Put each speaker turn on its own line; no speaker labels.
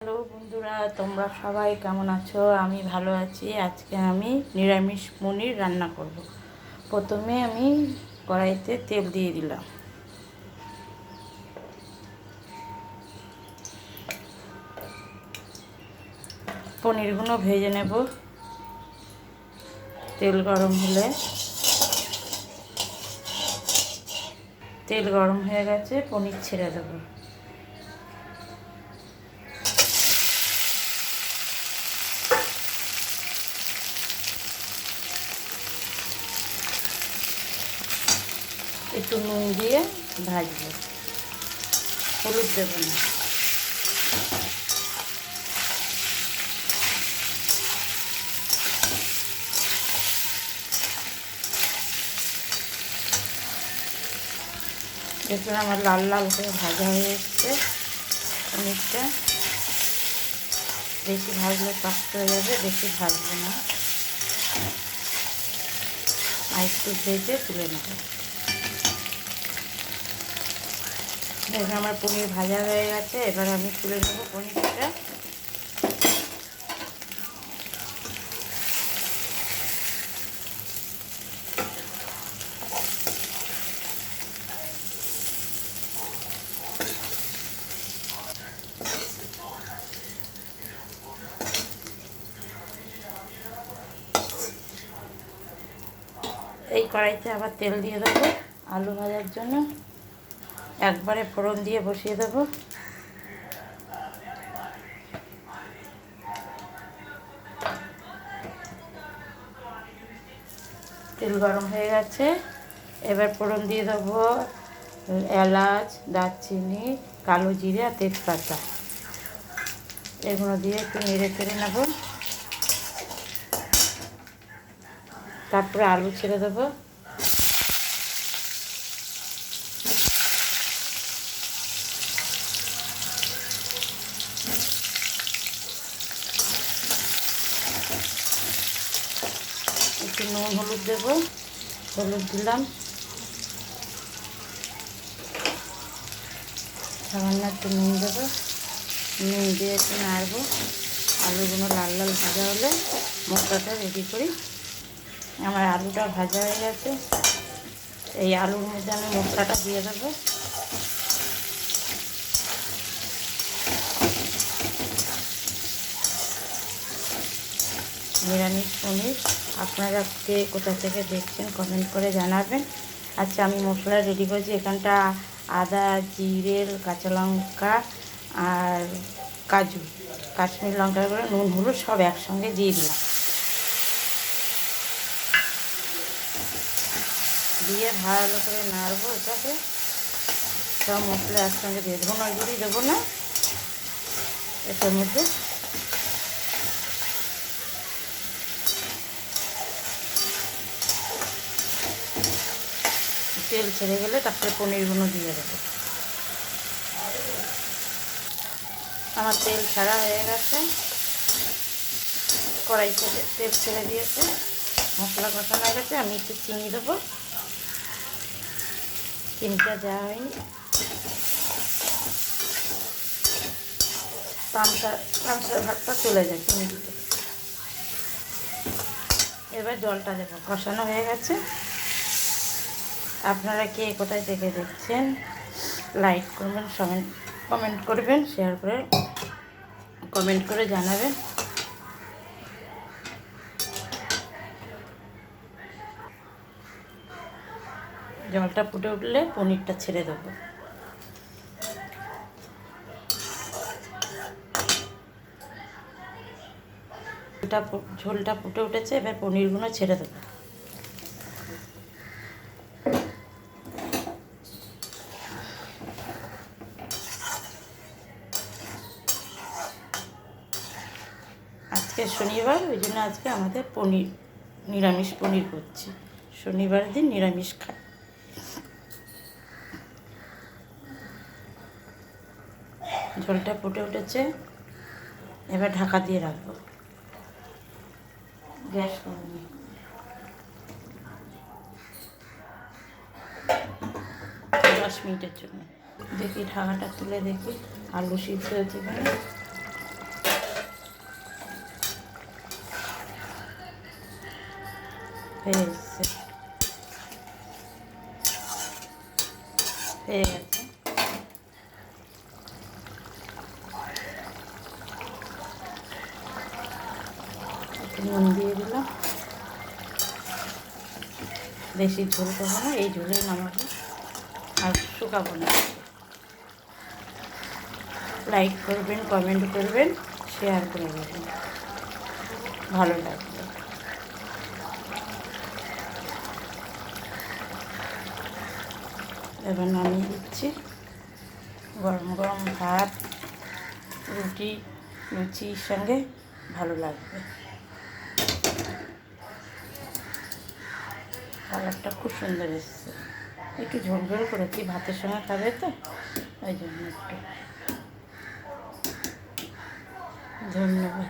Hello বন্ধুরা, তোমরা সবাই কেমন আছো? আমি ভালো আছি। আজকে আমি নিরামিষ পনির রান্না করব। প্রথমে আমি কড়াইতে তেল দিয়ে দিলাম। পনিরগুলো ভেজে নেব। তেল গরম হলে, তেল গরম হয়ে গেছে, পনির ছেড়ে দেবো। একটু নুন দিয়ে ভাজবো, হলুদ দেবো না। দেখুন আমার লাল লাল করে ভাজা হয়ে এসছে পনিরটা। বেশি ভাজলে শক্ত হয়ে যাবে, বেশি ভাজবো না, আর একটু ভেজে তুলে নেব। দেখুন আমার পনির ভাজা হয়ে গেছে, এবার আমি তুলে নেবো পনিরটা। এই কড়াইতে আবার তেল দিয়ে দেবো আলু ভাজার জন্য। একবারে ফোড়ন দিয়ে বসিয়ে দেবো। তেল গরম হয়ে গেছে, এবার ফোড়ন দিয়ে দেবো এলাচ, দারচিনি, কালো জিরে আর তেজপাতা। এগুলো দিয়ে একটু নেড়ে চেড়ে নেব। তারপরে আলু ছেড়ে দেবো। একটু নুন হলুদ দেবো, হলুদ দিলাম। সামান্য একটু নুন দেবো, নুন দিয়ে একটু নাড়বো। আলুগুলো লাল লাল ভাজা হলে মশলাটা রেডি করি। আমার আলুটা ভাজা হয়ে গেছে, এই আলুর মধ্যে আমি মশলাটা দিয়ে দেবো। নিরামিষ পনির, আপনারা কে কোথা থেকে দেখছেন কমেন্ট করে জানাবেন। আচ্ছা, আমি মশলা রেডি করেছি। এখানটা আদা, জিরে, কাঁচা লঙ্কা আর কাজু, কাশ্মীর লঙ্কা করে নুন হলুদ সব একসঙ্গে দিয়ে দিলাম। দিয়ে ভালো করে নাড়বো এটাকে। সব মশলা একসঙ্গে দিয়ে দেবো, নয় গুঁড়ি দেবো না এটার মধ্যে। তেল ছেড়ে গেলে তারপরে পনিরগুলো দিয়ে দেবো। আমার তেল ছাড়া হয়ে গেছে, কড়াই থেকে তেল ছেড়ে দিয়েছে, মশলা কষানো হয়ে গেছে। আমি একটু চিনি দেবো, চিনিটা দেওয়া হয়নি। পাঁচটার ভাতটা চলে যায় চিনি দিতে। এবার জলটা দেবো, কষানো হয়ে গেছে। আপনারা কে কোথায় থেকে দেখছেন লাইক করবেন, কমেন্ট করবেন, শেয়ার করে কমেন্ট করে জানাবেন। জলটা ফুটে উঠলে পনিরটা ছেড়ে দেবো। ঝোলটা ফুটে উঠেছে, এবার পনিরগুলো ছেড়ে দেবো। আজকে শনিবার, ওই জন্য আজকে আমাদের পনির, নিরামিষ পনির করছি। শনিবার দিন নিরামিষ খাই। ঝোলটা ফুটে উঠেছে, এবার ঢাকা দিয়ে রাখবো গ্যাস কমিয়ে। 10 মিনিটের জন্য। দেখি ঢাকাটা তুলে দেখি আলু সিদ্ধ হয়েছে কিনা। হয়ে এসছে, হয়ে গেছে। একটু নুন দিয়ে দিলাম, বেশি ঝোল করবো না, এই ঝোলেই নামাবো আর শুকাবো না। লাইক করবেন, কমেন্ট করবেন, শেয়ার করে দেবেন, ভালো লাগবে। এবার নামিয়ে দিচ্ছি। গরম গরম ভাত, রুটি, লুচির সঙ্গে ভালো লাগবে। কালারটা খুব সুন্দর এসছে, একটু ঝোল ঝোল করেছি, ভাতের সঙ্গে খাবে তো ওই জন্য একটু। ধন্যবাদ।